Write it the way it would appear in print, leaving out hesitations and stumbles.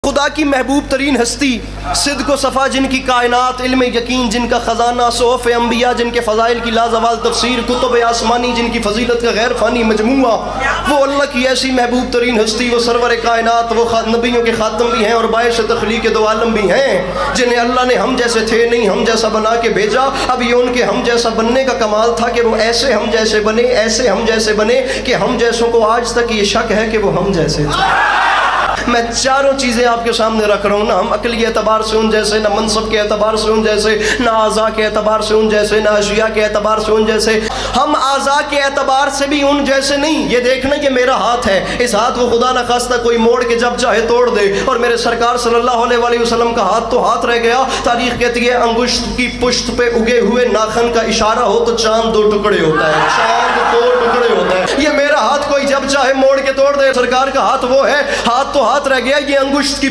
خدا کی محبوب ترین ہستی، صدق و صفا جن کی کائنات، علم یقین جن کا خزانہ، صحف انبیاء جن کے فضائل کی لازوال تفسیر، کتب آسمانی جن کی فضیلت کا غیر فانی مجموعہ، وہ اللہ کی ایسی محبوب ترین ہستی، وہ سرور کائنات، وہ نبیوں کے خاتم بھی ہیں اور باعث تخلیق دو عالم بھی ہیں، جنہیں اللہ نے ہم جیسے تھے نہیں ہم جیسا بنا کے بھیجا۔ اب یہ ان کے ہم جیسا بننے کا کمال تھا کہ وہ ایسے ہم جیسے بنے، ایسے ہم جیسے بنے کہ ہم جیسوں کو آج تک یہ شک ہے کہ وہ ہم جیسے تھے۔ میں چاروں چیزیں آپ کے سامنے رکھ رہا ہوں، نہ ہم عقلی اعتبار سے ان جیسے، نہ منصب کے اعتبار سے ان جیسے، نہ اعضاء کے اعتبار سے ان جیسے، نہ اشیاء کے اعتبار سے ان جیسے۔ ہم اعضاء کے اعتبار سے بھی ان جیسے نہیں۔ یہ دیکھنا کہ میرا ہاتھ ہے، اس ہاتھ کو خدا نہ خواستہ کوئی موڑ کے جب چاہے توڑ دے، اور میرے سرکار صلی اللہ علیہ وسلم کا ہاتھ تو ہاتھ رہ گیا۔ تاریخ کہتی ہے انگشت کی پشت پہ اگے ہوئے ناخن کا اشارہ ہو تو چاند دو ٹکڑے ہوتا ہے، چاند دو ٹکڑے ہوتا ہے۔ یہ میرا ہاتھ کوئی جب چاہے موڑ کے توڑ دے، سرکار کا ہاتھ وہ ہے، ہاتھ تو ہاتھ رہ گیا، یہ انگشت کی